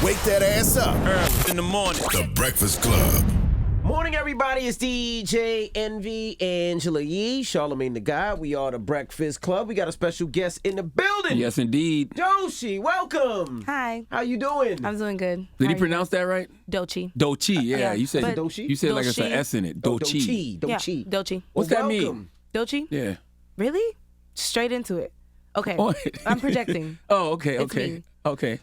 Wake that ass up. Early in the morning. The Breakfast Club. Morning, everybody. It's DJ Envy, Angela Yee, Charlamagne the Guy. We are the Breakfast Club. We got a special guest in the building. Yes, indeed. Doechii, welcome. Hi. How you doing? I'm doing good. Did he pronounce that right? Doechii. Doechii, yeah. Yeah, You said but- Doechii? You said like it's an Doechii. S in it. Doechii. Doechii. Yeah, Doechii. What's Well, that mean? welcome. Doechii? Yeah. Really? Straight into it. Okay. Oh. I'm projecting. Oh, okay, It's okay. me. Okay.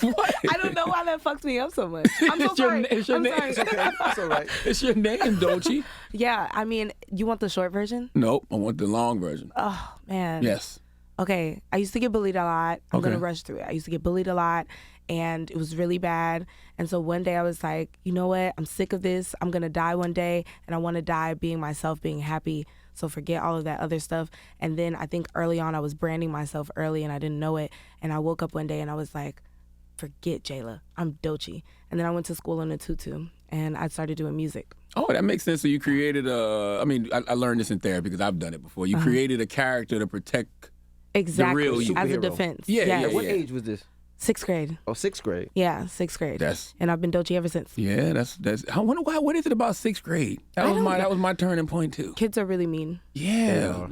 What? I don't know why that fucked me up so much. I'm so sorry. It's your I'm name. sorry. It's okay. That's all right. It's your name, Doechii. Yeah, I mean, you want the short version? Nope, I want the long version. Oh, man. Yes. Okay, I used to get bullied a lot. I'm Okay. going to rush through it. I used to get bullied a lot, and it was really bad. And so one day I was like, you know what? I'm sick of this. I'm going to die one day, and I want to die being myself, being happy. So forget all of that other stuff. And then I think early on I was branding myself early, and I didn't know it. And I woke up one day, and I was like, forget Jayla. I'm Doechii. And then I went to school in a tutu, and I started doing music. Oh, that makes sense. So you created I learned this in therapy because I've done it before. You created a character to protect Exactly. real you. As a Superhero. defense. Yeah, Yes. yeah, What yeah. age was this? 6th grade. Oh, 6th grade. Yeah, 6th grade. That's- And I've been Doechii ever since. Yeah, that's I wonder why. What is it about 6th grade? That was my turning point too. Kids are really mean. Yeah.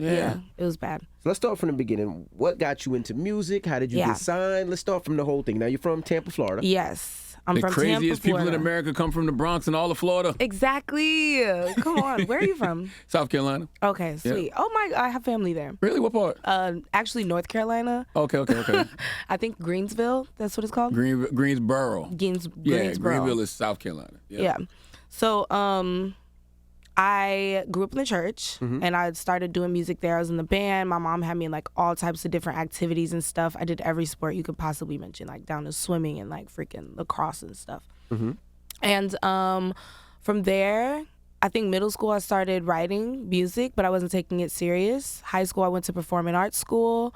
It was bad. So let's start from the beginning. What got you into music? How did you Yeah. get signed? Let's start from the whole thing. Now, you're from Tampa, Florida. Yes. I'm The from craziest Tampa, people Florida. in America come from the Bronx and all of Florida. Exactly. Come on. Where are you from? South Carolina. Okay, sweet. Oh my, I have family there. Really? What part? Actually, North Carolina. Okay. I think Greensville. That's what it's called. Greensboro. Greensboro. Greenville is South Carolina. Yeah. So, I grew up in the church, and I started doing music there. I was in the band. My mom had me in like all types of different activities and stuff. I did every sport you could possibly mention, like down to swimming and like freaking lacrosse and stuff. And from there, I think middle school I started writing music, but I wasn't taking it serious. High school I went to performing arts school,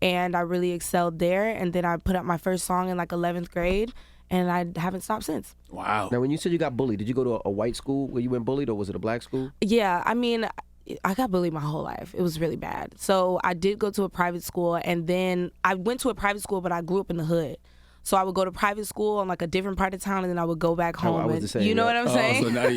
and I really excelled there. And then I put out my first song in like 11th grade, and I haven't stopped since. Wow. Now, when you said you got bullied, did you go to a white school where you went bullied, or was it a black school? Yeah, I mean, I got bullied my whole life. It was really bad. So I did go to a private school, and then I went to a private school, but I grew up in the hood. So I would go to private school in like a different part of town, and then I would go back home. I was and, the same, you know yeah. what I'm saying? So now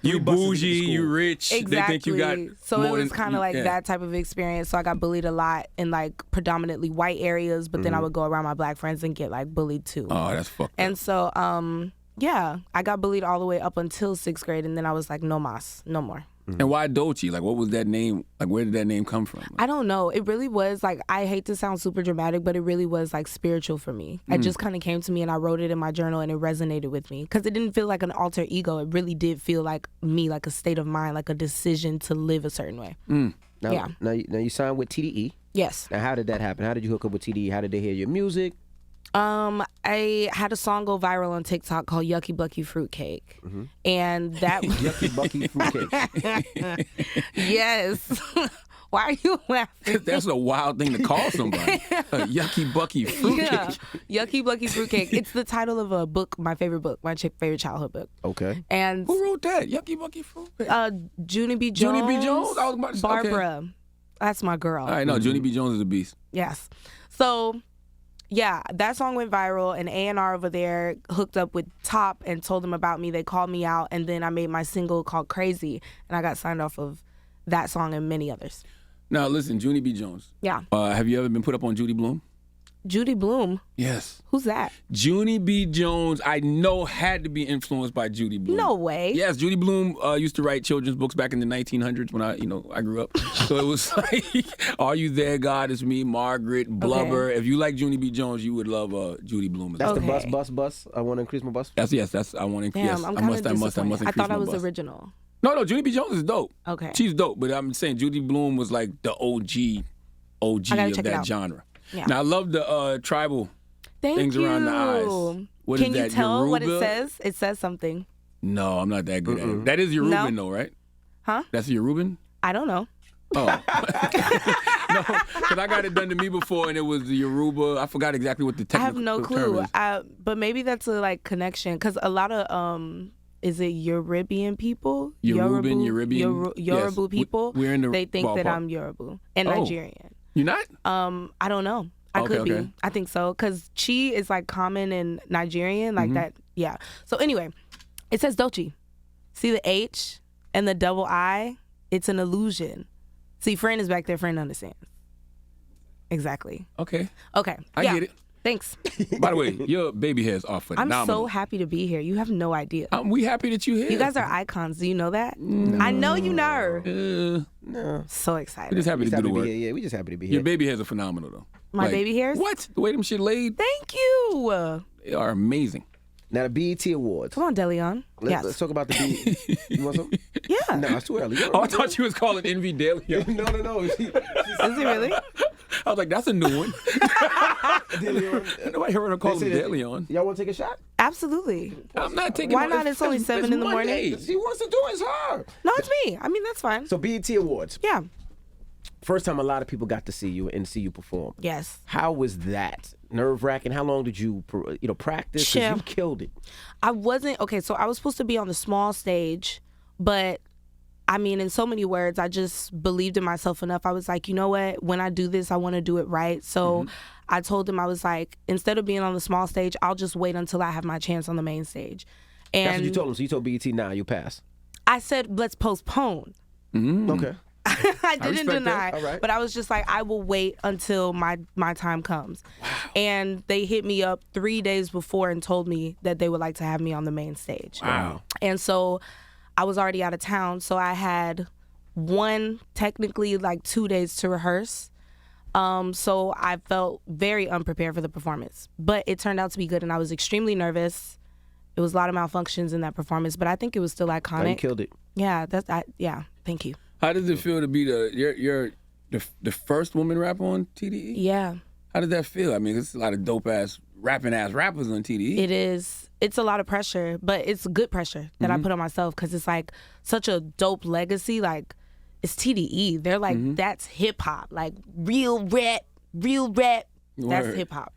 you bougie, you rich. Exactly. They think you got so it more was than- kind of like yeah. that type of experience. So I got bullied a lot in like predominantly white areas, but then I would go around my black friends and get like bullied too. Oh, that's fucked up. And so, yeah, I got bullied all the way up until 6th grade, and then I was like, no mas, no more. And why Doechii? Like, what was that name? Like, where did that name come from? I don't know. It really was like, I hate to sound super dramatic, but it really was like spiritual for me. It just kind of came to me, and I wrote it in my journal, and it resonated with me because it didn't feel like an alter ego. It really did feel like me, like a state of mind, like a decision to live a certain way. Now, Yeah. now you signed with TDE. Yes. Now, how did that happen? How did you hook up with TDE? How did they hear your music? I had a song go viral on TikTok called Yucky Bucky Fruitcake. And that Yucky Bucky Fruitcake. yes. Why are you laughing? That's a wild thing to call somebody. A yucky bucky fruitcake. Yeah. Yucky Bucky Fruitcake. It's the title of a book, my favorite book, my favorite childhood book. Okay. And Who wrote that? Yucky bucky fruitcake. Junie B. Jones. Junie B. Jones? I was about to say, okay. Barbara. That's my girl. All right, no, Junie B. Jones is a beast. Yes. So, yeah, that song went viral, and A&R over there hooked up with Top and told them about me. They called me out, and then I made my single called Crazy, and I got signed off of that song and many others. Now, listen, Junie B. Jones. Yeah. Have you ever been put up on Judy Blume? Judy Blume. Yes. Who's that? Junie B. Jones, I know, had to be influenced by Judy Blume. No way. Yes, Judy Blume used to write children's books back in the 1900s when I grew up. So it was like, Are You There, God? It's Me, Margaret, Blubber. Okay. If you like Junie B. Jones, you would love Judy Blume. That's Okay. the bus. I want to increase my bus. That's I want to. Damn, Yes, I'm I kind must of increase disappointed. I thought I my was bus. original. No, Junie B. Jones is dope. Okay. She's dope, but I'm saying Judy Blume was like the OG I gotta of check it that out. genre. Yeah. Now I love the tribal Thank things you. around the eyes. What is Can you that, tell what it Yoruba? says? It says something. No, I'm not that good at it. That is Yoruban though, right? Huh? That's Yoruban? I don't know. Oh. No, because I got it done to me before, and it was the Yoruba. I forgot exactly what the I technical have no term clue. is. But maybe that's a like connection because a lot of is it Yorubian people? Yoruban. Yorubu Yes. people. We're in the They think that ballpark. I'm Yorubu and Oh. Nigerian. You're not? I don't know. I Okay, could be. I think so. Because chi is like common in Nigerian, like that. Yeah. So anyway, it says Doechii. See the H and the double I? It's an illusion. See, friend is back there. Friend understands. Exactly. Okay. Okay. I yeah. get it. Thanks. By the way, your baby hairs are I'm phenomenal. so happy to be here. You have no idea. We happy that you here. You guys are icons. Do you know that? I know you know. No. So We're excited. just happy to do the be work. here. Yeah, we just happy to be here. Your baby hairs are phenomenal, though. My baby hairs? What? The way them shit laid, Thank you. they are amazing. Now the BET Awards. Come on, Deleon. Let's Yes. talk about the BET. You want some? Yeah. No, it's too early. Oh, I thought you was calling Envy Daily. No. Is it really? I was like, that's a new one. Nobody heard her call him Deleon. Y'all want to take a shot? Absolutely. I'm not taking. Why not? It's only 7 in the morning. Monday. She wants to do it. It's her. No, it's me. I mean, that's fine. So BET Awards. Yeah. First time a lot of people got to see you and see you perform. Yes. How was that? Nerve-wracking? How long did you practice? 'Cause Chill. you killed it. I wasn't, okay, so I was supposed to be on the small stage, but I mean, in so many words, I just believed in myself enough. I was like, you know what? When I do this, I want to do it right. So I told him, I was like, instead of being on the small stage, I'll just wait until I have my chance on the main stage. And That's what you told him. So you told BET, nah, you pass. I said, let's postpone. Okay. I didn't respect deny, that. All right. but I was just like, I will wait until my time comes. Wow. And they hit me up 3 days before and told me that they would like to have me on the main stage. Wow. And so I was already out of town, so I had technically like 2 days to rehearse. So I felt very unprepared for the performance, but it turned out to be good, and I was extremely nervous. It was a lot of malfunctions in that performance, but I think it was still iconic. Oh, you killed it. Yeah, yeah. Thank you. How does it feel to be the first woman rapper on TDE? Yeah. How did that feel? I mean, there's a lot of dope ass rappers on TDE. It is. It's a lot of pressure, but it's good pressure that I put on myself because it's like such a dope legacy. Like, it's TDE. They're like, that's hip hop. Like, real rap. That's Word. hip hop.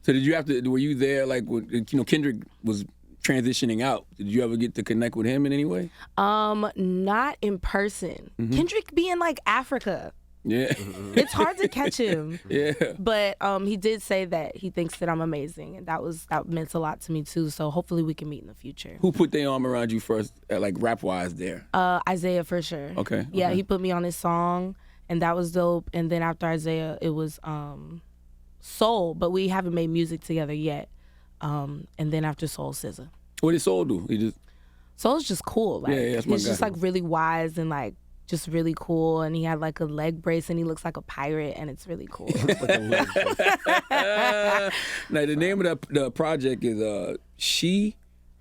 So did you have to? Were you there like when Kendrick was transitioning out? Did you ever get to connect with him in any way? Not in person. Kendrick be in like Africa. Yeah. It's hard to catch him. Yeah. But he did say that he thinks that I'm amazing, and that meant a lot to me too. So hopefully we can meet in the future. Who put their arm around you first, like rap wise? There. Isaiah for sure. Okay. Yeah, okay. he put me on his song, and that was dope. And then after Isaiah, it was Soul, but we haven't made music together yet. And then after Soul, SZA. What did Soul do? He just. Soul's just cool. Like, Yeah, that's my he's just guy. like really wise and like just really cool. And he had like a leg brace, and he looks like a pirate, and it's really cool. Now the name of the project is She,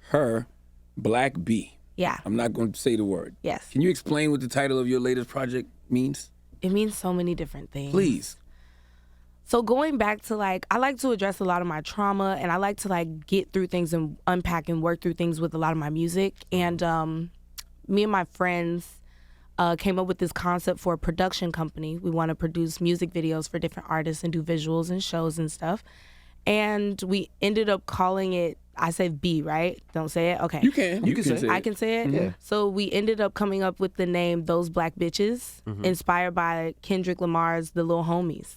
Her, Black B. Yeah. I'm not going to say the word. Yes. Can you explain what the title of your latest project means? It means so many different things. Please. So going back to like, I like to address a lot of my trauma, and I like to like get through things and unpack and work through things with a lot of my music. And me and my friends came up with this concept for a production company. We want to produce music videos for different artists and do visuals and shows and stuff. And we ended up calling it, I said B, right? Don't say it? Okay. You can. You can say it. I can say it? Yeah. So we ended up coming up with the name Those Black Bitches, inspired by Kendrick Lamar's The Lil Homies.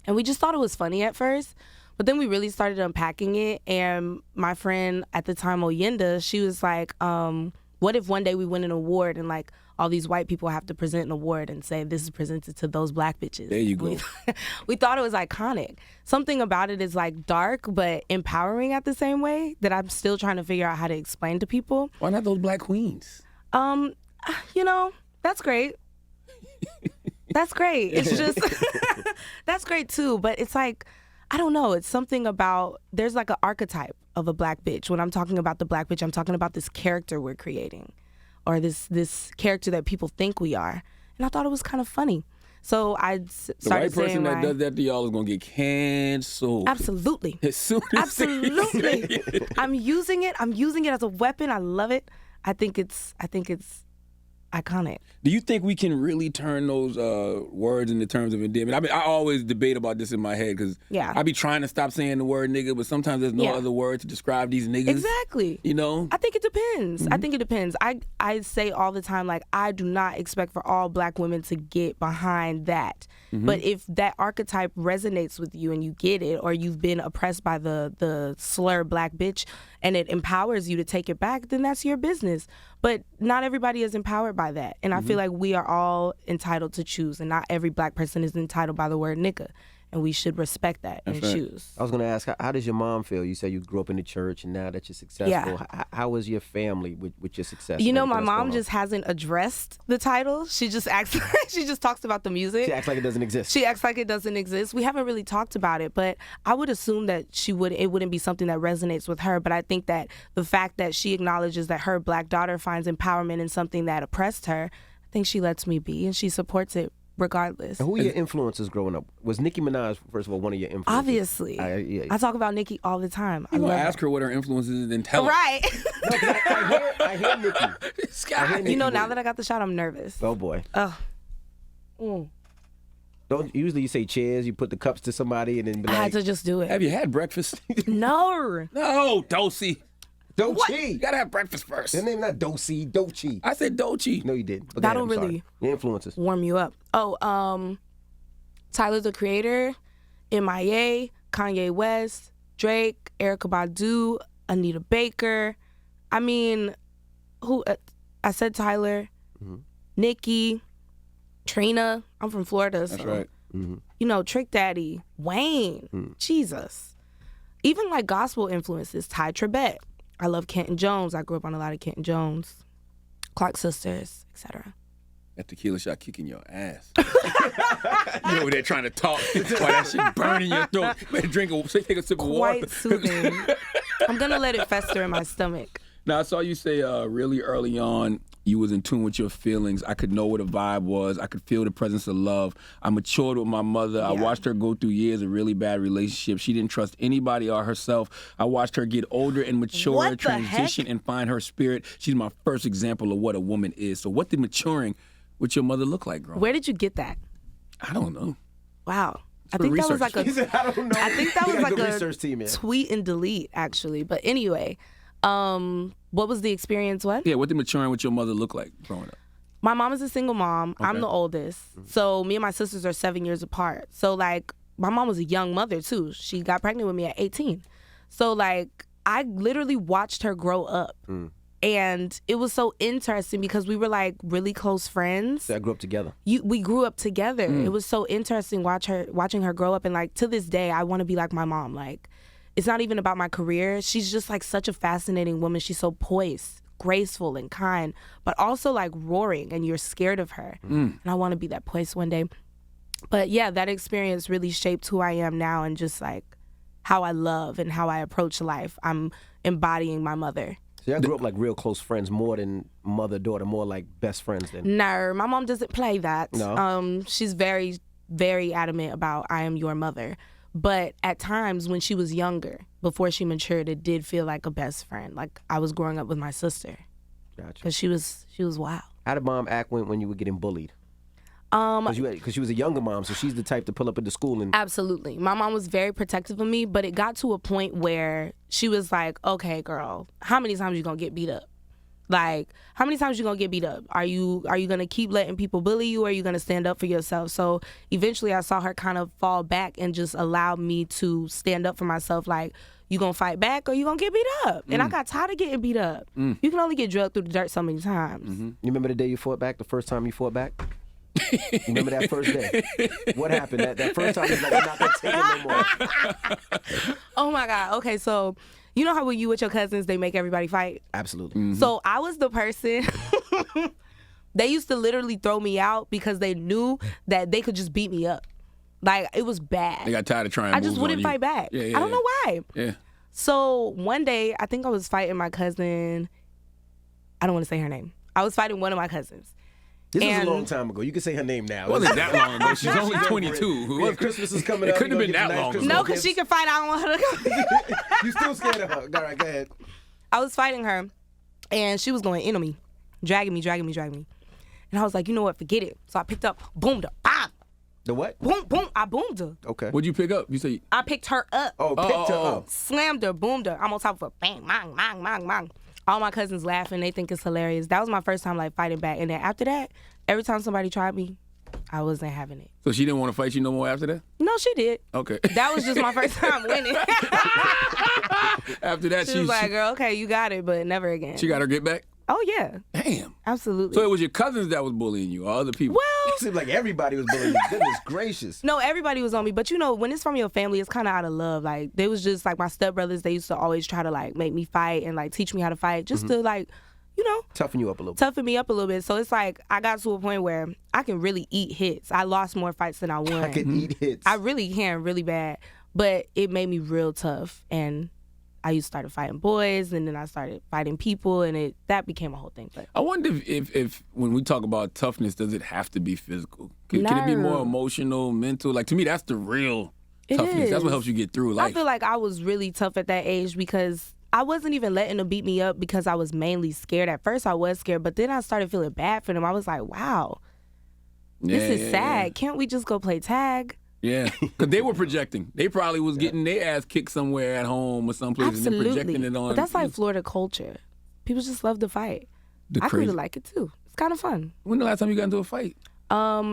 And we just thought it was funny at first, but then we really started unpacking it. And my friend at the time, Oyenda, she was like, what if one day we win an award and like all these white people have to present an award and say this is presented to those black bitches? There you go. We thought it was iconic. Something about it is like dark but empowering at the same way that I'm still trying to figure out how to explain to people. Why not those black queens? That's great. That's great. It's just, that's great too. But it's like, I don't know. It's something about, there's like an archetype of a black bitch. When I'm talking about the black bitch, I'm talking about this character we're creating, or this character that people think we are. And I thought it was kind of funny. So I started The right person saying, that does that to y'all is going to get canceled. Absolutely. As soon as they Absolutely. say it. I'm using it as a weapon. I love it. I think it's iconic. Do you think we can really turn those words into terms of endearment? I mean, I always debate about this in my head because I be trying to stop saying the word nigga, but sometimes there's no other word to describe these niggas. Exactly. You know? I think it depends. I think it depends. I say all the time, like, I do not expect for all black women to get behind that. But if that archetype resonates with you and you get it, or you've been oppressed by the slur black bitch and it empowers you to take it back, then that's your business. But not everybody is empowered by that. And I feel like we are all entitled to choose, and not every black person is entitled by the word nigga. And we should respect that and choose. I was going to ask, how does your mom feel? You say you grew up in the church, and now that you're successful, how is your family with your success? You know, my mom just hasn't addressed the title. She just acts. She just talks about the music. She acts like it doesn't exist. She acts like it doesn't exist. We haven't really talked about it, but I would assume that it wouldn't be something that resonates with her. But I think that the fact that she acknowledges that her black daughter finds empowerment in something that oppressed her, I think she lets me be, and she supports it regardless. And who were your influences growing up? Was Nicki Minaj, first of all, one of your influences? Obviously. I talk about Nicki all the time. I'm going to ask her what her influences is and tell her. Right. No, I hear Nicki. You know, now that I got the shot, I'm nervous. Oh, boy. Oh. Usually you say cheers, you put the cups to somebody, and then be like... I had to just do it. Have you had breakfast? No. No, Doechii. Doechii. You gotta have breakfast first. Your name not Doechii, Doechii. I said Doechii. No, you didn't. But that'll really your influences. Warm you up. Oh, Tyler the Creator, MIA, Kanye West, Drake, Erykah Badu, Anita Baker. I mean, who? I said Tyler, Nicki, Trina. I'm from Florida, so that's right. You know, Trick Daddy, Wayne, Jesus. Even like gospel influences, Ty Tribbett. I love Kenton Jones. I grew up on a lot of Kenton Jones, Clark Sisters, etc. That tequila shot kicking your ass. You over there trying to talk while that shit burning your throat. Better take a sip of water. Quite soothing. I'm gonna let it fester in my stomach. Now, I saw you say really early on you was in tune with your feelings. I could know what a vibe was. I could feel the presence of love. I matured with my mother. Yeah. I watched her go through years of really bad relationships. She didn't trust anybody or herself. I watched her get older and mature, transition, and find her spirit. She's my first example of what a woman is. So what did maturing with your mother look like growing up? Where did you get that? I don't know. Wow. I think that was like a. I don't know. I think that was like a research team, tweet and delete, actually. But anyway, what was the experience? What? Yeah, what did maturing with your mother look like growing up? My mom is a single mom. Okay. I'm the oldest. So me and my sisters are 7 years apart. So like, my mom was a young mother too. She got pregnant with me at 18. So like, I literally watched her grow up. And it was so interesting because we were like really close friends. So I grew up together. We grew up together. It was so interesting watching her grow up. And like to this day, I want to be like my mom. Like, it's not even about my career. She's just like such a fascinating woman. She's so poised, graceful, and kind, but also like roaring, and you're scared of her. And I want to be that poised one day. But yeah, that experience really shaped who I am now, and just like how I love and how I approach life. I'm embodying my mother. So y'all grew up like real close friends, more than mother-daughter, more like best friends then? No, my mom doesn't play that. No? She's very, very adamant about I am your mother. But at times when she was younger, before she matured, it did feel like a best friend. Like I was growing up with my sister. Gotcha. Because she was wild. How did mom act when you were getting bullied? Because she was a younger mom, so she's the type to pull up at the school and... Absolutely. My mom was very protective of me, but it got to a point where she was like, okay, girl, how many times you gonna get beat up? Like, how many times you gonna get beat up? Are you gonna keep letting people bully you, or are you gonna stand up for yourself? So eventually I saw her kind of fall back and just allow me to stand up for myself. Like, you gonna fight back or you gonna get beat up? And I got tired of getting beat up. You can only get drugged through the dirt so many times. You remember the day you fought back, the first time you fought back? You remember that first day? What happened? That first time, was like, I'm not gonna take it no more. Oh my God. Okay, so you know how when you with your cousins, they make everybody fight? Absolutely. So I was the person, they used to literally throw me out because they knew that they could just beat me up. Like, it was bad. They got tired of trying. I just wouldn't fight back. I don't know why. Yeah. So one day, I think I was fighting my cousin. I don't want to say her name. I was fighting one of my cousins. This was a long time ago. You can say her name now. It wasn't that long ago. She's only 22. Well, Christmas is coming it up. Couldn't have been that long ago. No, because she can fight. I don't want her to come. You still scared of her. All right, go ahead. I was fighting her, and she was going in on me, dragging me. And I was like, you know what, forget it. So I picked up, boomed her, bam, The what? boom, boom, I boomed her. Okay. What'd you pick up? You say I picked her up, Oh, picked her up. slammed her, boomed her. I'm on top of her, bang, bang, bang, bang, bang. All my cousins laughing, they think it's hilarious. That was my first time like fighting back. And then after that, every time somebody tried me, I wasn't having it. so she didn't want to fight you no more after that? No, she did. Okay. That was just my first time winning. After that, She was like, girl, okay, you got it, but never again. she got her get back? Oh, yeah. Damn. Absolutely. So it was your cousins that was bullying you or other people? well, It seemed like everybody was bullying you. Goodness gracious. no, everybody was on me. But, you know, when it's from your family, it's kind of out of love. Like, they was just, like, my stepbrothers, they used to always try to, like, make me fight and, like, teach me how to fight just to, like, you know, Toughen you up a little bit. toughen me up a little bit. So it's like I got to a point where I can really eat hits. I lost more fights than I won. I can eat hits. I really can, really bad. But it made me real tough. And I started fighting boys, and then I started fighting people, and that became a whole thing. But I wonder if when we talk about toughness, does it have to be physical? Can it be more No. emotional, mental? Like, to me, that's the real It toughness. That's what is. helps you get through life. I feel like I was really tough at that age because I wasn't even letting them beat me up because I was mainly scared. At first, I was scared, but then I started feeling bad for them. I was like, wow, this is sad. Can't we just go play tag? Yeah, because they were projecting. They probably was getting their ass kicked somewhere at home or someplace and then Absolutely. projecting it on. But that's like Florida culture. People just love to fight. the I crazy. really like it too. It's kind of fun. When the last time you got into a fight?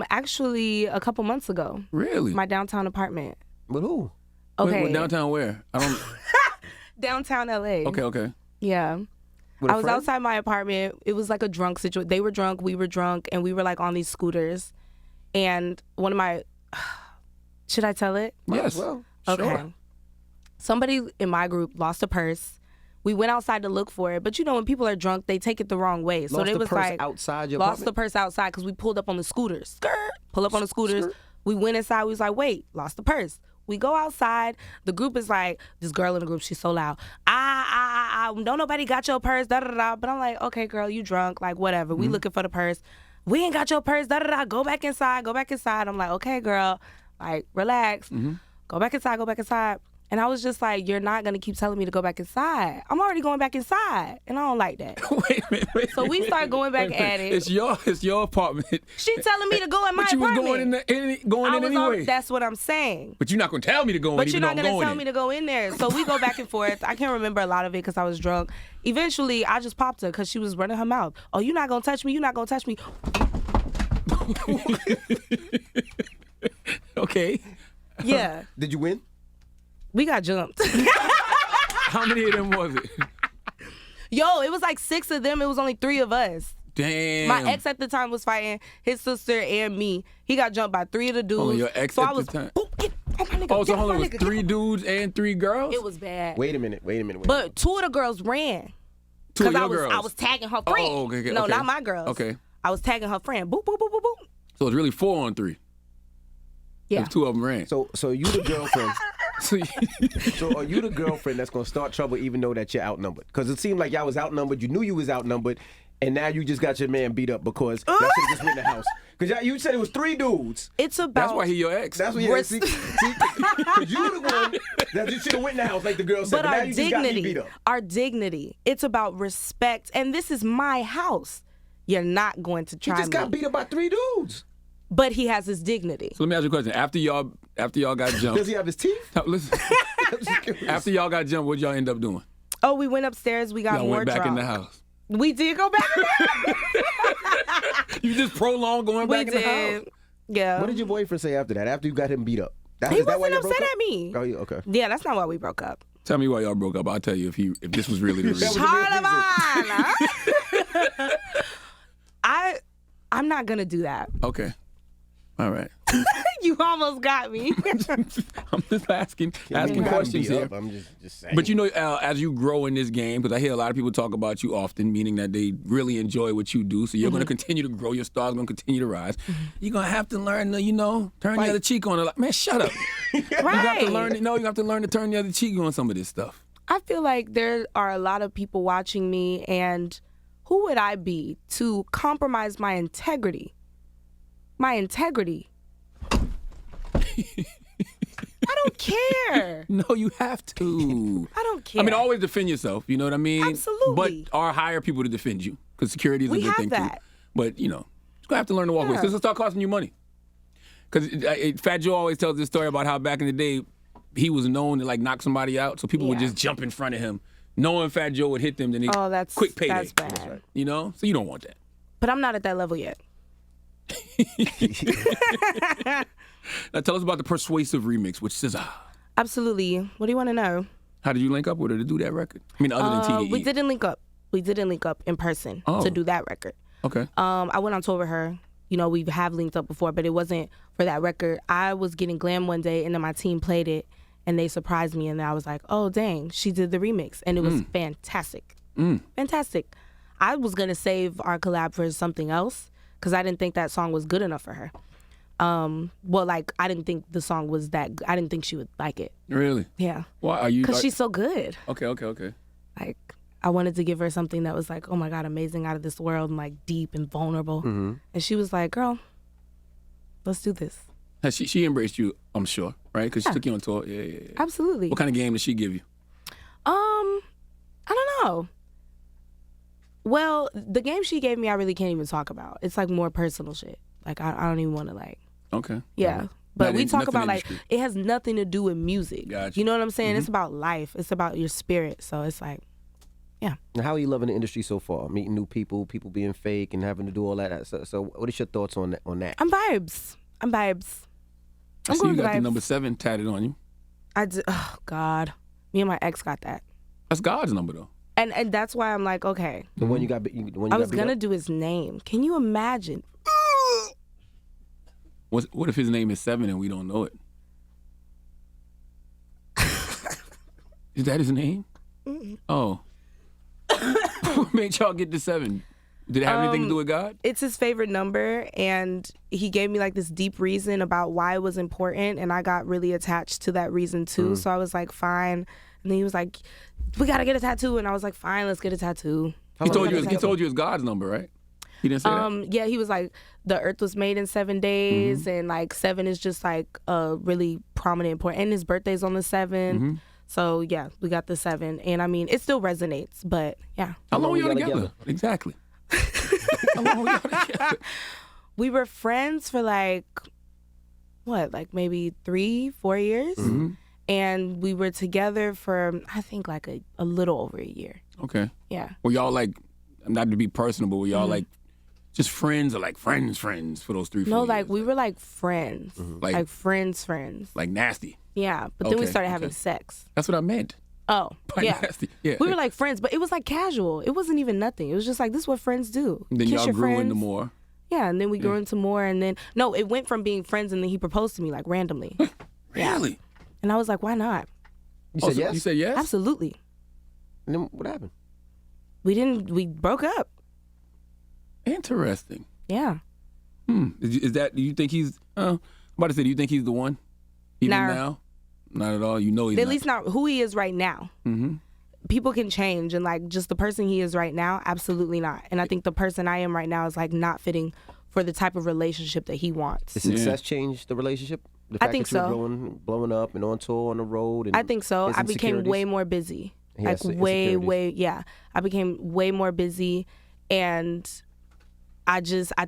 Actually, a couple months ago, Really? my downtown apartment. With who? Okay, Wait, downtown where? I don't. downtown LA. Okay. Yeah. With a I was friend? outside my apartment. It was like a drunk situation. They were drunk, we were drunk, and we were like on these scooters. And one of my, should I tell it? Yes. Well, Okay. Sure. Somebody in my group lost a purse. We went outside to look for it, but you know when people are drunk, they take it the wrong way. So lost they the was purse like outside your lost the apartment? purse outside because we pulled up on the scooters. Skirt. Pull up on the scooters. We went inside. We was like, wait, lost the purse. We go outside. The group is like, this girl in the group, she's so loud. Don't nobody got your purse, da da da. But I'm like, okay, girl, you drunk, like whatever. We looking for the purse. We ain't got your purse, da da da. Go back inside. Go back inside. I'm like, okay, girl, like relax. Go back inside. Go back inside. And I was just like, you're not gonna keep telling me to go back inside. I'm already going back inside, and I don't like that. Wait a minute. So we start going back at it. It's your apartment. She telling me to go in my But you apartment. was going in anyway. That's what I'm saying. But you're not gonna tell me to go in. But even you're not though gonna I'm going tell in. me to go in there. So we go back and forth. I can't remember a lot of it because I was drunk. Eventually, I just popped her because she was running her mouth. Oh, you're not gonna touch me. You're not gonna touch me. Okay. Yeah, Did you win? we got jumped. How many of them was it? Yo, it was like 6 of them. It was only 3 of us. Damn. My ex at the time was fighting his sister and me. He got jumped by 3 of the dudes. Hold on, your ex so at I was, the time? "Boop, get off my nigga, Oh, so get hold off on, my it was nigga, 3 get off." dudes and 3 girls? It was bad. Wait a minute. But 2 of the girls ran. 2 of Because your I was girls. tagging her friend. Oh, okay. No, okay. not my girls. Okay. I was tagging her friend. Boop, boop, boop, boop, boop. So it's really 4 on 3. Yeah. If 2 of them ran. So you the girlfriend. So So are you the girlfriend that's gonna start trouble even though that you're outnumbered? Because it seemed like y'all was outnumbered. You knew you was outnumbered, and now you just got your man beat up because y'all should have just went in the house. Because you said it was 3 dudes. It's about. that's why he your ex. That's what you see. Because you the one that you should have went in the house like the girl said. but But now our you just got me beat dignity, up. our dignity. It's about respect, and this is my house. You're not going to He try just me. got beat up by 3 dudes. But he has his dignity. So let me ask you a question. After y'all got Does jumped, he have his teeth? now, listen, I'm just curious. after y'all got jumped, what'd y'all end up doing? Oh, we went upstairs. We got Y'all more went back drunk. in the house. We did go back. You just prolonged going we back in the house. did. Yeah. What did your boyfriend say after that? After you got him beat up? He Is that why wasn't you broke upset up? at me. Oh, yeah, okay. Yeah, that's not why we broke up. Tell me why y'all broke up. I'll tell you if this was really the That reason. was the real reason. Charlamagne. I'm not gonna do that. Okay. All right. You almost got me. I'm just asking I mean, got him questions beat here. up. I'm just saying. But you know, as you grow in this game, because I hear a lot of people talk about you often, meaning that they really enjoy what you do. So you're going to continue to grow. Your star's going to continue to rise. You're going to have to learn to, turn the other cheek on it. Like, man, shut up. You have to learn. You have to learn to turn the other cheek on some of this stuff. I feel like there are a lot of people watching me, and who would I be to compromise my integrity? My integrity. I don't care. No, you have to. I don't care. I mean, always defend yourself. You know what I mean? Absolutely. But or hire people to defend you because security is a We good have thing that. too. But gonna have to learn to walk away. Yeah. This will start costing you money. Because Fat Joe always tells this story about how back in the day he was known to like knock somebody out, so people would just jump in front of him, knowing Fat Joe would hit them. Then that's quick payday. That's bad. You know, so you don't want that. But I'm not at that level yet. Now tell us about the Persuasive remix with SZA. Absolutely. What do you want to know? How did you link up with her to do that record? I mean, other than TDE. We didn't link up. We didn't link up in person to do that record. Okay. I went on tour with her. You know, we have linked up before, but it wasn't for that record. I was getting glam one day, and then my team played it, and they surprised me, and I was like, oh, dang, she did the remix, and it was fantastic. Fantastic. I was going to save our collab for something else because I didn't think that song was good enough for her. Well, like, I didn't think the song was that I didn't think she would like it. Really? Yeah. Why are you? Because she's so good. Okay. Like, I wanted to give her something that was like, oh my God, amazing, out of this world, and like deep and vulnerable. And she was like, girl, let's do this. She embraced you, I'm sure, right? Because she took you on tour. Yeah. Absolutely. What kind of game did she give you? I don't know. Well, the game she gave me, I really can't even talk about. It's like more personal shit. Like, I don't even want to like. Okay. Yeah. But we talk about like, industry. it has nothing to do with music. Gotcha. You know what I'm saying? It's about life. It's about your spirit. So it's like, yeah. Now, how are you loving the industry so far? Meeting new people being fake and having to do all that. So what is your thoughts on that? I'm vibes. I see going you got the vibes. number 7 tatted on you. Oh, God. Me and my ex got that. That's God's number, though. And that's why I'm like, okay. The one you got. The one you I was got beat going to up? do his name. Can you imagine? What if his name is 7 and we don't know it? Is that his name? Oh. What made y'all get to 7? Did it have anything to do with God? It's his favorite number, and he gave me like this deep reason about why it was important, and I got really attached to that reason too. So I was like, fine. And then he was like, we gotta get a tattoo, and I was like, fine, let's get a tattoo. He told you it's God's number, right? He didn't say that? Yeah, he was like, the earth was made in 7 days, and like 7 is just like a really prominent, important, and his birthday's on the 7th. So yeah, we got the 7, and I mean, it still resonates, but yeah. How long were y'all together? Exactly. How long were y'all together? We were friends for like maybe 3-4 years, and we were together for I think like a little over a year. Okay. Yeah. Were y'all like, not to be personal, but were y'all like just friends or like friends for those 3-4 No, years? like we were like friends, like friends. Like nasty. Yeah, but then we Okay, started having okay. sex. That's what I meant. Oh, By yeah. nasty. Yeah. We were like friends, but it was like casual. It wasn't even nothing. It was just like, this is what friends do. And then Kiss y'all your grew friends. into more. Yeah, and then we grew into more, and then no, it went from being friends, and then he proposed to me like randomly. Really? And I was like, why not? You said so yes. You said yes? Absolutely. And then what happened? We broke up. Interesting. Yeah. Is that, do you think he's, I'm about to say, do you think he's the one? Even Nah. now? Not at all. You know he's At not. least not who he is right now. People can change, and like just the person he is right now, absolutely not. And I think the person I am right now is like not fitting for the type of relationship that he wants. Did success change the relationship? The I fact think that you were so. blowing up and on tour on the road. And I think so. his I became insecurities? way more busy. He Like has way, insecurities. I became way more busy, and I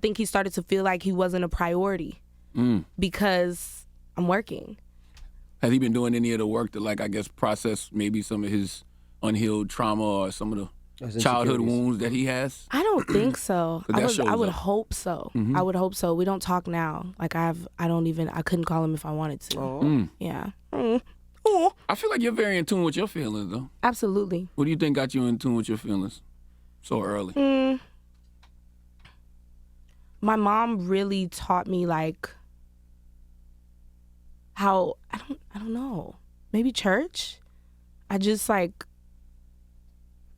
think he started to feel like he wasn't a priority because I'm working. Has he been doing any of the work to, like, I guess, process maybe some of his unhealed trauma or some of His the childhood insecurities. wounds that he has? I don't think so. But that I shows would up. hope so. I would hope so. We don't talk now. Like I couldn't call him if I wanted to. Oh. Yeah. I feel like you're very in tune with your feelings, though. Absolutely. What do you think got you in tune with your feelings so early? My mom really taught me like how I don't know. Maybe church. I just like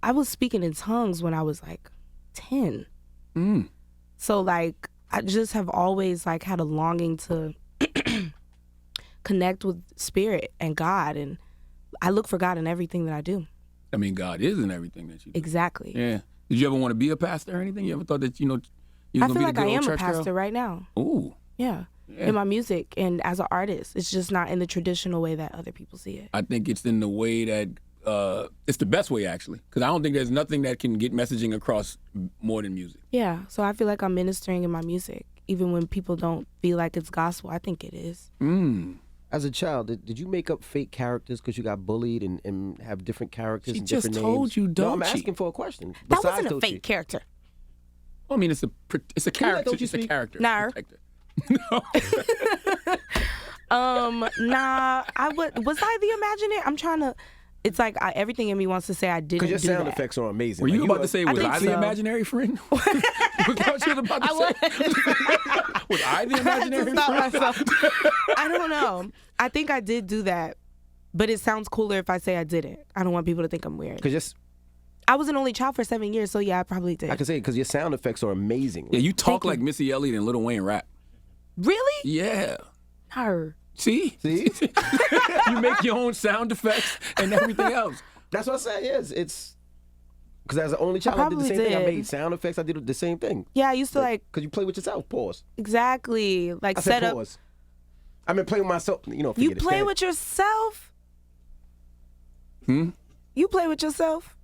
I was speaking in tongues when I was like 10. So like I just have always like had a longing to connect with spirit and God, and I look for God in everything that I do. I mean, God is in everything that you do. Exactly. Yeah. Did you ever want to be a pastor or anything? You ever thought that, you was I going to feel be like the I good old am a church pastor girl? right now. Ooh. Yeah. Yeah. In my music and as an artist. It's just not in the traditional way that other people see it. I think it's in the way that it's the best way actually, because I don't think there's nothing that can get messaging across more than music. Yeah, so I feel like I'm ministering in my music, even when people don't feel like it's gospel. I think it is. As a child, did you make up fake characters because you got bullied and have different characters She and just different told names? you, No, I'm Doechii. asking for a question. That Besides wasn't a Doechii. fake character. Well, I mean, it's a character. Doechii It's a speak? character. Nah. Protector. Nah. Was I the Imagineer? I'm trying to. It's like everything in me wants to say I didn't do Because your sound that. effects are amazing. Were Like, you about to say, was think I the so. imaginary friend? Was that what you was about to say? Was I the I had imaginary to stop friend? myself. I don't know. I think I did do that, but it sounds cooler if I say I didn't. I don't want people to think I'm weird. Because I was an only child for 7 years, so yeah, I probably did. I can say because your sound effects are amazing. Yeah, you talk Thank you. like Missy Elliott and Lil Wayne rap. Really? Yeah. Her. See? See? You make your own sound effects and everything else. That's what I say. Yes, it's because as an only child, I did the probably same thing. I did. made sound effects. I did the same thing. Yeah, I used to like Because you play with yourself. Pause. exactly like I set said up. pause. I mean, play with myself. You know, You forget it. play Stand- with yourself? You play with yourself?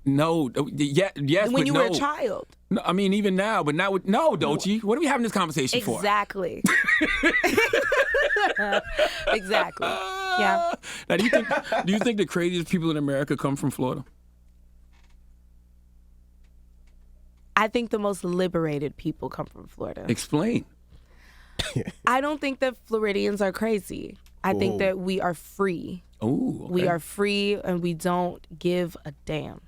No, yes, When but you no. were a child. No, I mean, even now, but not with, no, Doechii. What are we having this conversation for? Exactly. Exactly. Yeah. Now, do you think the craziest people in America come from Florida? I think the most liberated people come from Florida. Explain. I don't think that Floridians are crazy. I think that we are free. Oh, We are free and we don't give a damn.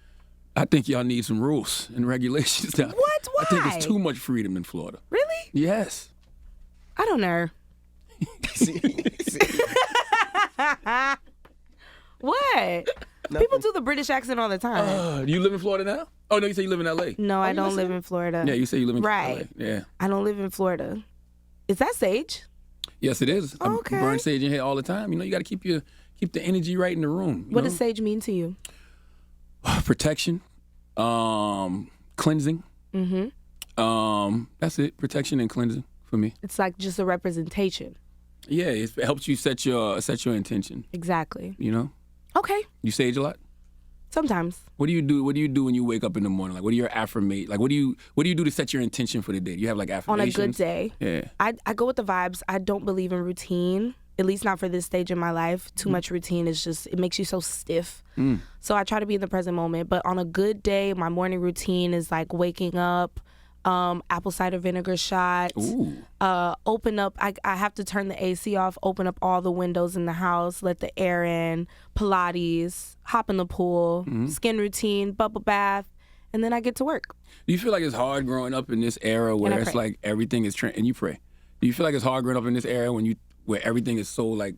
I think y'all need some rules and regulations down there. What? I think Why? there's too much freedom in Florida. Really? Yes. I don't know. See? What? People do the British accent all the time. Do you live in Florida now? Oh, no, you say you live in L.A. No, I don't live in Florida. Yeah, you say you live in Right. LA. Yeah. I don't live in Florida. Is that Sage? Yes, it is. Okay. I burn sage in here all the time. You know, you got to keep the energy right in the room. What does sage mean to you? Protection, cleansing. That's it. Protection and cleansing for me. It's like just a representation. Yeah, it helps you set your intention. Exactly. You know, Okay. you sage a lot. Sometimes. What do you do? What do you do when you wake up in the morning? Like, what are your affirmation? Like, what do you do to set your intention for the day? Do you have like On a affirmations? good day. Yeah. I go with the vibes. I don't believe in routine, at least not for this stage in my life. Too much routine is just, it makes you so stiff. So I try to be in the present moment. But on a good day, my morning routine is like waking up, apple cider vinegar shots, Ooh. open up. I have to turn the AC off, open up all the windows in the house, let the air in, Pilates, hop in the pool, skin routine, bubble bath, and then I get to work. Do you feel like it's hard growing up in this era where I it's pray. like everything is and you pray? Do you feel like it's hard growing up in this era where everything is so like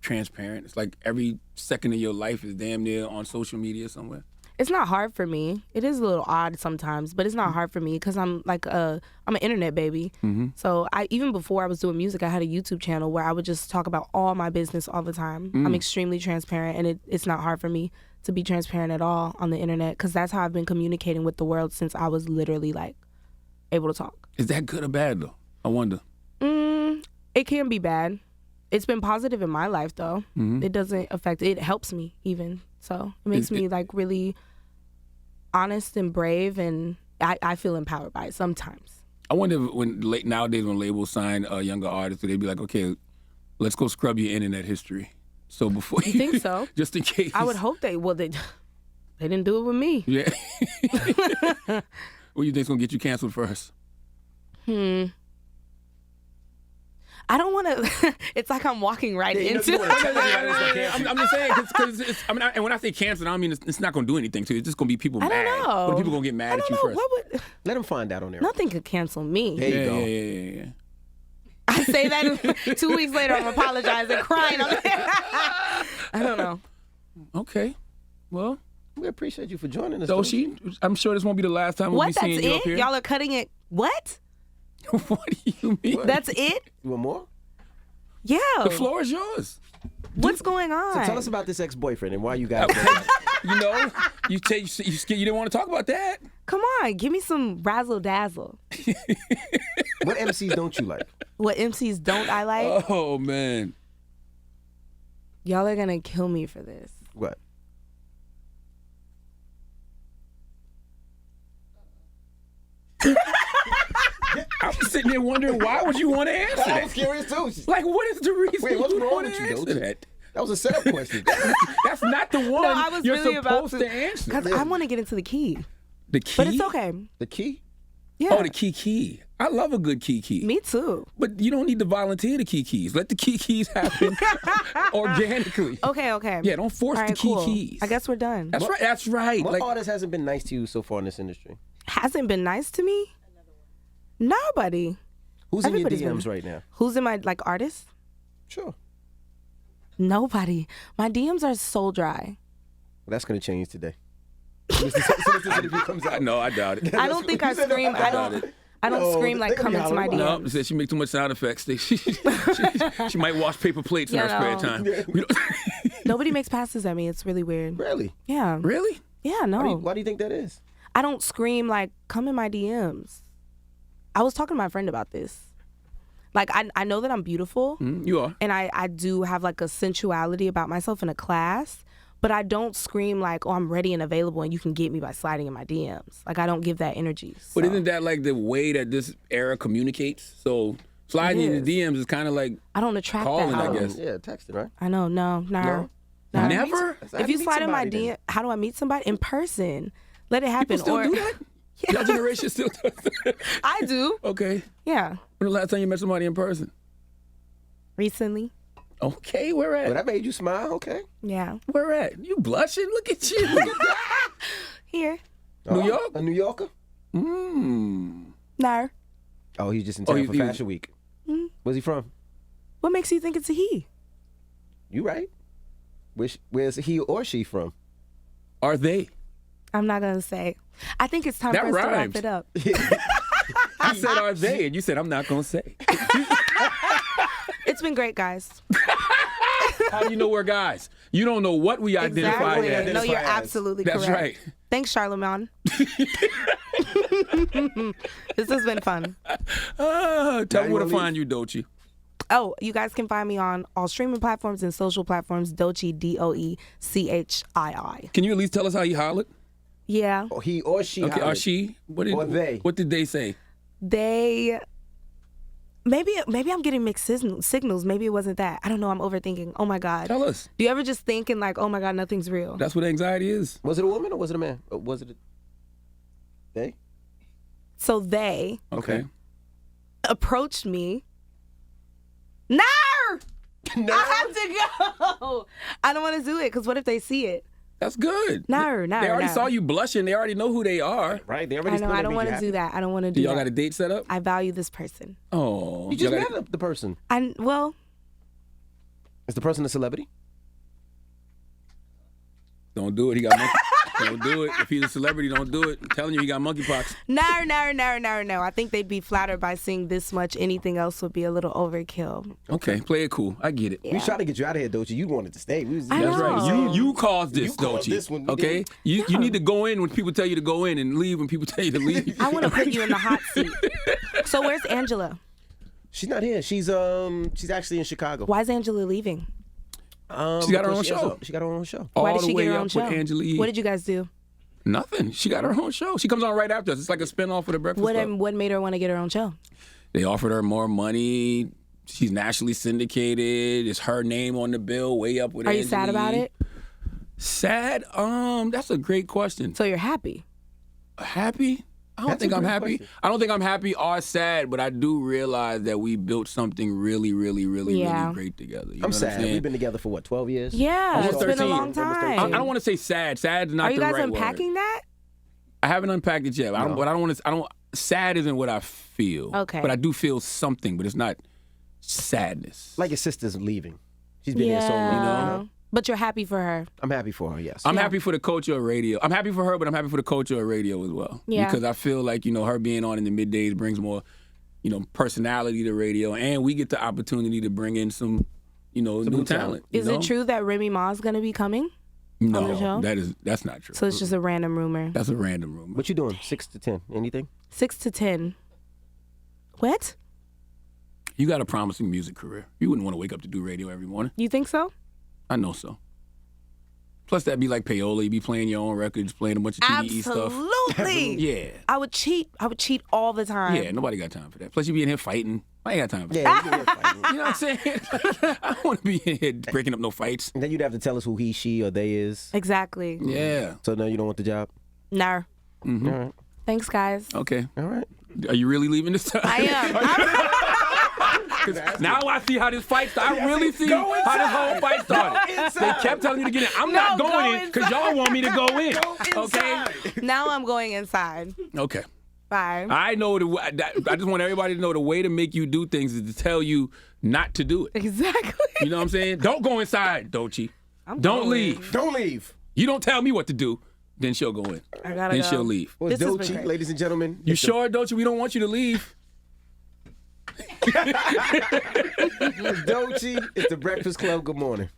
transparent? It's like every second of your life is damn near on social media somewhere. It's not hard for me. It is a little odd sometimes, but it's not hard for me because I'm like I'm an internet baby. So even before I was doing music, I had a YouTube channel where I would just talk about all my business all the time. I'm extremely transparent, and it's not hard for me to be transparent at all on the internet because that's how I've been communicating with the world since I was literally like able to talk. Is that good or bad though? I wonder. It can be bad. It's been positive in my life though. It doesn't affect. It helps me even. So it makes me like really honest and brave, and I feel empowered by it sometimes. I wonder if nowadays when labels sign younger artists, they'd be like, okay, let's go scrub your internet history. So before You think so? just in case. I would hope they didn't do it with me. Yeah. What do you think's gonna get you canceled first? I don't want to. It's like I'm walking right into it. I'm just saying because and when I say cancel, I don't mean it's not gonna do anything to you. It's just gonna be people I mad. don't know. What are people gonna get mad I at don't you know. first? What would? Let them find out on there. Nothing could cancel me. There you Yeah, go. yeah. I say that 2 weeks later, I'm apologizing, crying. I don't know. Okay. Well, We appreciate you for joining us. Doechii, I'm sure this won't be the last time we'll What? be That's seeing you up it? here. Y'all are cutting it. What? What do you mean? That's it? You want more? Yeah. The floor is yours. What's going on? So tell us about this ex-boyfriend and why you guys. You know, you didn't want to talk about that. Come on, give me some razzle dazzle. What MCs don't you like? What MCs don't I like? Oh man. Y'all are gonna kill me for this. What? I'm sitting there wondering, why would you want to answer that? I was curious too. Like, what is the reason Wait, what's you wrong want with to you, answer Doechii? that? That was a setup question. That's not the one I was you're really about supposed to answer. Because I want to get into the key. The key? But it's okay. The key? Yeah. Oh, the key. I love a good key. Me too. But you don't need to volunteer the keys. Let the keys happen organically. Okay. Yeah, don't force All right, the cool. keys. I guess we're done. That's right. What Like, artist hasn't been nice to you so far in this industry? Hasn't been nice to me? Nobody. Who's in your Everybody's DMs been- right now? Who's in my, like, artists? Sure. Nobody. My DMs are so dry. Well, that's going to change today. As soon as this interview comes out. no, I doubt it. I don't think I scream. I don't No, scream like they gonna come be into my hollering DMs. about No, said she make too much sound effects. She might wash paper plates in her Yeah, spare no. time. We don't- Nobody makes passes at me. It's really weird. Really? Yeah. Really? Yeah, no. Why do you think that is? I don't scream like come in my DMs. I was talking to my friend about this. Like I know that I'm beautiful You are. and I do have like a sensuality about myself in a class, but I don't scream like, oh, I'm ready and available and you can get me by sliding in my DMs. Like I don't give that energy. But so. isn't that like the way that this era communicates? So sliding in the DMs is kind of like I don't attract calling, that. I out. guess. Yeah, texting, right? I know, no. No? Never? If you slide in my DM, DM, how do I meet somebody? In person. Let it happen. People still or do that? Your generation still does that? I do. Okay. Yeah. When the last time you met somebody in person? Recently. Okay, where at? Well, that made you smile, okay. Yeah. Where at? You blushing? Look at you. Here. New York? A New Yorker? No. Oh, he's just in town he- for he- Fashion Week. Where's he from? What makes you think it's a he? You right. Where's he or she from? Are they? I'm not gonna say. I think it's time That for us rhymes. to wrap it up. I said, are they? And you said, I'm not going to say. It's been great, guys. How do you know we're guys? You don't know what we identify Exactly. as. No, you're Identify as. absolutely That's correct. right. Thanks, Charlamagne. This has been fun. Tell me you where to wanna find you, Doechii. Oh, you guys can find me on all streaming platforms and social platforms. Doechii, Doechii. Can you at least tell us how you hollered? Yeah. Or he or she. Okay, hollered. or she? Or they. What did they say? They. Maybe I'm getting mixed signals. Maybe it wasn't that. I don't know. I'm overthinking. Oh my God. Tell us. Do you ever just think and like, oh my God, nothing's real? That's what anxiety is. Was it a woman or was it a man? Or was it they? So they Okay. approached me. No! No. I have to go. I don't want to do it because what if they see it? That's good. No. They already saw you blushing. They already know who they are. Right? They already I know. I don't want to do that. I don't want to Do do y'all that. got a date set up? I value this person. Oh. You just y'all met got- the person. Well, Is the person a celebrity? Don't do it. He got monkey. Don't do it. If he's a celebrity, don't do it. I'm telling you, he got monkeypox. no. I think they'd be flattered by seeing this much. Anything else would be a little overkill. Okay, play it cool. I get it. We tried to get you out of here, Doechii. You wanted to stay. We was, I That's right. know. You caused this, You caused Doechii. this one. We Okay? didn't. You need to go in when people tell you to go in and leave when people tell you to leave. I want to put you in the hot seat. So where's Angela? She's not here. She's actually in Chicago. Why's Angela leaving? She got her own Because show. She got her own show. Why All did the she way get her up own show? with Angela Yee. What did you guys do? Nothing. She got her own show. She comes on right after us. It's like a spinoff of the Breakfast Club. What made her want to get her own show? They offered her more money. She's nationally syndicated. It's her name on the bill, way up with Are you Angela sad about Yee. it? Sad? That's a great question. So you're happy? Happy? I don't That's think a I'm great happy. question. I don't think I'm happy or sad, but I do realize that we built something really, really, really, Yeah. really great together. You I'm know sad. what I'm saying? We've been together for what, 12 years? Yeah, Almost it's been a 13. long Almost 13. time. I don't want to say sad. Sad's not Are you the guys right unpacking word. that? I haven't unpacked it yet. I don't. But I don't want to. I don't. Sad isn't what I feel. Okay. But I do feel something. But it's not sadness. Like your sister's leaving. She's been here so long. You know? But you're happy for her. I'm happy for her, yes. I'm happy for the culture of radio. I'm happy for her, but I'm happy for the culture of radio as well. Yeah. Because I feel like, her being on in the middays brings more, personality to radio, and we get the opportunity to bring in some, new talent. you Is know? it true that Remy Ma's going to be coming? No, on the show? that's not true. So it's just a random rumor. That's a random rumor. What you doing? 6 to 10? Anything? 6 to 10. What? You got a promising music career. You wouldn't want to wake up to do radio every morning. You think so? I know so. Plus, that'd be like payola. You be playing your own records, playing a bunch of TDE stuff. Absolutely. Yeah. I would cheat all the time. Yeah, nobody got time for that. Plus, you be in here fighting. I ain't got time for that. Yeah, you can fight. You know what I'm saying? I don't want to be in here breaking up no fights. And then you'd have to tell us who he, she, or they is. Exactly. Yeah. So now you don't want the job? No. Mm-hmm. All right. Thanks, guys. Okay. All right. Are you really leaving this time? I am. Now I see how this fight started. I really see how this whole fight started. They kept telling me to get in. I'm not going in because y'all want me to go in. Okay? Now I'm going inside. Okay. Bye. I know I just want everybody to know the way to make you do things is to tell you not to do it. Exactly. You know what I'm saying? Don't go inside, Doechii. Don't leave. Don't leave. You don't tell me what to do, then she'll go in. I gotta Then go. she'll leave. Well, This has been Doechii, great. ladies and gentlemen. You sure, Doechii? We don't want you to leave. Doechii, it's the Breakfast Club. Good morning.